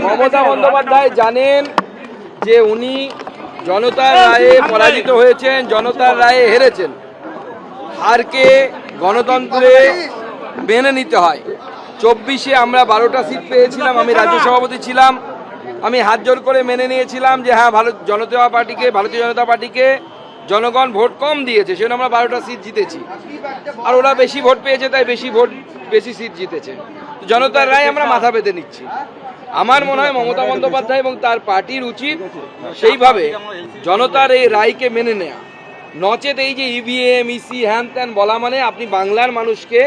মমতা বন্দ্যোপাধ্যায় জানেন যে উনি জনতার রায়ে পরাজিত হয়েছেন, জনতার রায়ে হেরেছেন। হারকে গণতন্ত্রে মেনে নিতে হয়। 24-এ আমরা 12টা সিট পেয়েছিলাম, আমি রাজ্য সভাপতি ছিলাম। আমি হাত জোর করে মেনে নিয়েছিলাম যে হ্যাঁ, ভারতীয় জনতা পার্টিকে জনগণ ভোট কম দিয়েছে, সেজন্য আমরা 12টা সিট জিতেছি। আর ওরা বেশি ভোট পেয়েছে, তাই বেশি সিট জিতেছে। জনতার রায় আমরা মাথা পেতে নিচ্ছি। আমার মনে হয় মমতা বন্দ্যোপাধ্যায় এবং তার পার্টির উচিত সেইভাবে জনতার এই রায়কে মেনে নেয়া। নচেত এই যে ইভিএম ইসি হ্যান ত্যান বলা মানে আপনি বাংলার মানুষকে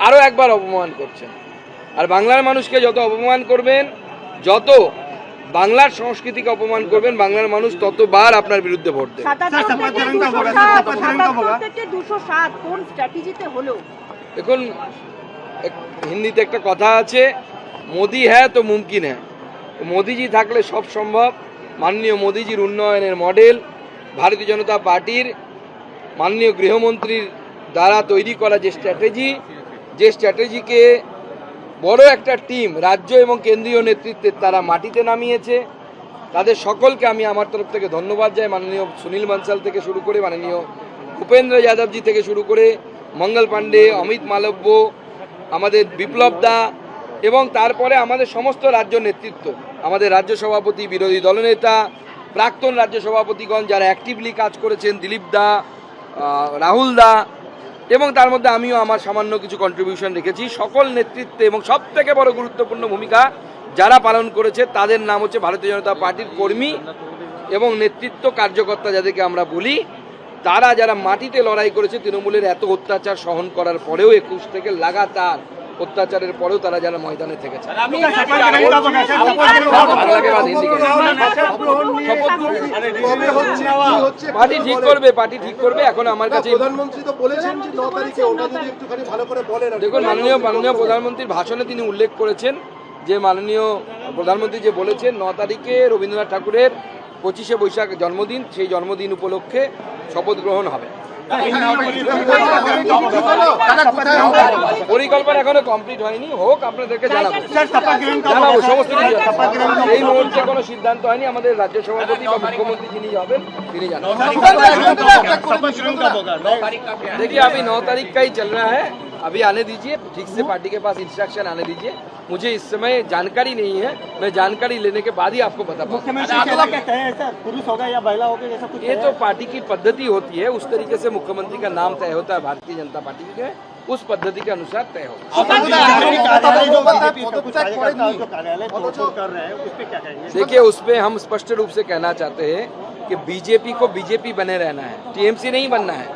আরও একবার অপমান করছেন। আর বাংলার মানুষকে যত অপমান করবেন, যত বাংলার সংস্কৃতিকে অপমান করবেন, বাংলার মানুষ ততবার আপনার বিরুদ্ধে ভোট দেবে। দেখুন, হিন্দিতে একটা কথা আছে, মোদি হ্যাঁ তো মুমকিন হ্যাঁ। মোদিজি থাকলে সব সম্ভব। মাননীয় মোদিজির উন্নয়নের মডেল, ভারতীয় জনতা পার্টির মাননীয় গৃহমন্ত্রীর দ্বারা তৈরি করা যে স্ট্র্যাটেজিকে বড় একটা টিম রাজ্য এবং কেন্দ্রীয় নেতৃত্বে তারা মাটিতে নামিয়েছে। তাদের সকলকে আমি আমার তরফ থেকে ধন্যবাদ জানাই। মাননীয় সুনীল বানসাল থেকে শুরু করে, মাননীয় ভূপেন্দ্র যাদবজি থেকে শুরু করে, মঙ্গল পাণ্ডে, অমিত মালব্য, আমাদের বিপ্লব দা, এবং তারপরে আমাদের সমস্ত রাজ্য নেতৃত্ব, আমাদের রাজ্য সভাপতি, বিরোধী দলনেতা, প্রাক্তন রাজ্য সভাপতিগণ যারা অ্যাক্টিভলি কাজ করেছেন, দিলীপ দা, রাহুল দা, এবং তার মধ্যে আমিও আমার সামান্য কিছু কন্ট্রিবিউশন রেখেছি। সকল নেতৃত্বে এবং সব থেকে বড় গুরুত্বপূর্ণ ভূমিকা যারা পালন করেছে তাদের নাম হচ্ছে ভারতীয় জনতা পার্টির কর্মী এবং নেতৃত্ব কার্যকর্তা যাদেরকে আমরা বলি। তারা যারা মাটিতে লড়াই করেছে, তৃণমূলের এত অত্যাচার সহন করার পরেও, 21 থেকে লাগাতার অত্যাচারের পরেও তারা যারা ময়দানে থেকেছে। পার্টি ঠিক করবে। এখন আমার কাছে দেখুন, মাননীয় প্রধানমন্ত্রীর ভাষণে তিনি উল্লেখ করেছেন যে মাননীয় প্রধানমন্ত্রী যে বলেছেন 9 তারিখে রবীন্দ্রনাথ ঠাকুরের 25শে বৈশাখ জন্মদিন, সেই জন্মদিন উপলক্ষে শপথ গ্রহণ হবে। পরিকল্পনা এখনো কমপ্লিট হয়নি, হোক আপনাদেরকে জানাবো সমস্ত কিছু। এই মুহূর্তে কোনো সিদ্ধান্ত হয়নি। আমাদের রাজ্য সভাপতি বা মুখ্যমন্ত্রী যিনি হবেন তিনি জানাবেন। देखिए, अभी 9 तारीख का ही चल रहा है, अभी आने दीजिए, ठीक से पार्टी के पास इंस्ट्रक्शन आने दीजिए। मुझे इस समय जानकारी नहीं है, मैं जानकारी लेने के बाद ही आपको बता पाऊंगा। ये तो पार्टी की पद्धति होती है, उस तरीके से मुख्यमंत्री का नाम तय होता है भारतीय जनता पार्टी के, उस पद्धति के अनुसार तय होगा। देखिए, उस पर हम स्पष्ट रूप से कहना चाहते हैं कि बीजेपी को बीजेपी बने रहना है, टीएमसी नहीं बनना है।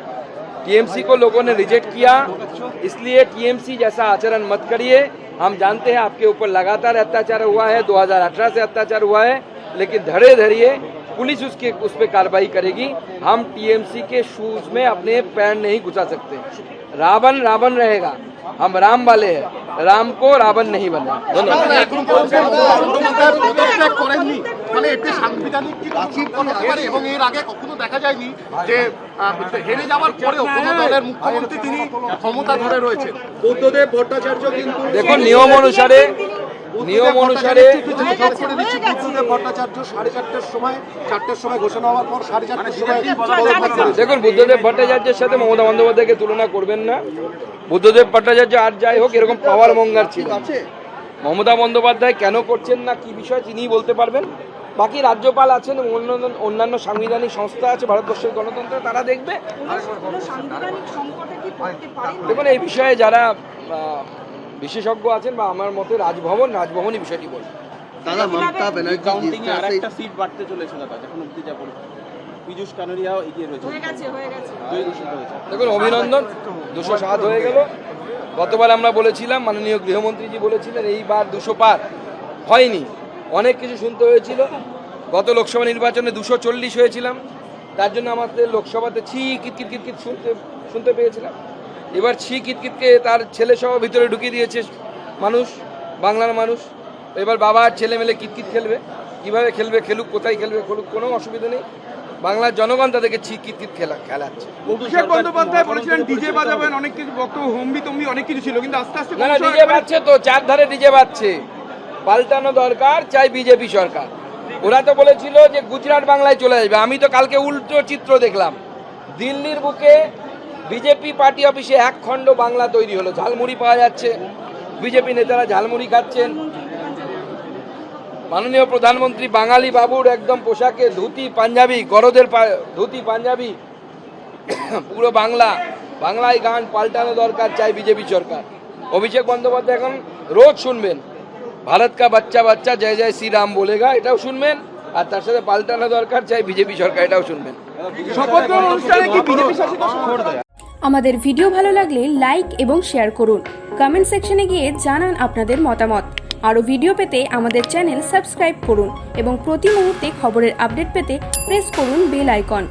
टीएमसी को लोगों ने रिजेक्ट किया, इसलिए टीएमसी जैसा आचरण मत करिए। हम जानते हैं आपके ऊपर लगातार अत्याचार हुआ है, 2018 से अत्याचार हुआ है, लेकिन धड़े धरिए, पुलिस उस पर कार्रवाई करेगी। हम टीएमसी के शूज में अपने पैर नहीं घुसा सकते। रावण रावण रहेगा, हम राम वाले हैं, राम को रावण नहीं बनना। দেখুন, নিয়ম অনুসারে ভট্টাচার্য 4:30টার সময় ঘোষণা হওয়ার পর 4:30টার সময় দেখুন, বুদ্ধদেব ভট্টাচার্যের সাথে মমতা বন্দ্যোপাধ্যায়কে তুলনা করবেন না। বুদ্ধদেব ভট্টাচার্য আর যাই হোক এরকম পাওয়ার মঙ্গার ছিল। মমতা বন্দ্যোপাধ্যায় কেন করছেন না, কি বিষয় তিনিই বলতে পারবেন। বাকি রাজ্যপাল আছেন, অন্যান্য সাংবিধানিক সংস্থা আছে ভারতবর্ষের গণতন্ত্রে, তারা দেখবে। দেখুন, এই বিষয়ে যারা বিশেষজ্ঞ আছেন বা আমার মতে রাজভবনই বিষয়টি বলবে। দাদা, মমতা ব্যানার্জি আরেকটা সিট বাড়তে চলেছে দাদা, এখন অবধি যা বলে পীযূষ কানোরিয়াও এগিয়ে রয়েছে। দেখুন, অভিনন্দন, 207 হয়ে গেল। গতবার আমরা বলেছিলাম, মাননীয় গৃহমন্ত্রীজি বলেছিলেন এইবার 200 পার হয়নি, অনেক কিছু শুনতে হয়েছিল। গত লোকসভা নির্বাচনে 240 হয়েছিলাম, তার জন্য আমাদের লোকসভাতে ছি কিতকিত শুনতে পেয়েছিলাম। এবার ছি কিতকিতকে তার ছেলে সহ ভিতরে ঢুকিয়ে দিয়েছে মানুষ, বাংলার মানুষ। এবার বাবা আর ছেলে মিলে কিতকিত খেলবে, কিভাবে খেলবে খেলুক, কোথায় খেলবে খেলুক, কোনো অসুবিধা নেই। বাংলার জনগণ তাদেরকে ছি কিতকিত খেলাচ্ছে। অভিষেক বন্দ্যোপাধ্যায় বলেছিলেন ডিজে বাজাবেন, অনেক কিছু বক্তব্য হম্বি তম্বি অনেক কিছু ছিল, কিন্তু আস্তে আস্তে না ডিজে বাজছে তো, চারধারে ডিজে বাজছে। পাল্টানো দরকার, চাই বিজেপি সরকার। ওরা তো বলেছিল যে গুজরাট বাংলায় চলে যাবে, আমি তো কালকে উল্টো চিত্র দেখলাম। দিল্লির বুকে বিজেপি পার্টি অফিসে এক খণ্ড বাংলা তৈরি হলো, ঝালমুড়ি পাওয়া যাচ্ছে, বিজেপি নেতারা ঝালমুড়ি খাচ্ছেন। মাননীয় প্রধানমন্ত্রী বাঙালি বাবুর একদম পোশাকে ধুতি পাঞ্জাবি, গরদের ধুতি পাঞ্জাবি, পুরো বাংলায় গান, পাল্টানো দরকার, চাই বিজেপি সরকার। অভিষেক বন্দ্যোপাধ্যায় এখন রোজ শুনবেন ভারত কা বাচ্চা বাচ্চা জয় জয় শ্রী রাম বলেগা, এটাও শুনবেন, আর তার সাথে পাল্টানো দরকার, চাই বিজেপি সরকার, এটাও শুনবেন। শপথ গ্রহণ অনুষ্ঠানে কি বিজেপি শাসিত আমাদের ভিডিও ভালো লাগলে লাইক এবং শেয়ার করুন। কমেন্ট সেকশনে গিয়ে জানান আপনাদের মতামত। আরও ভিডিও পেতে আমাদের চ্যানেল সাবস্ক্রাইব করুন এবং প্রতি মুহূর্তে খবরের আপডেট পেতে প্রেস করুন বেল আইকন।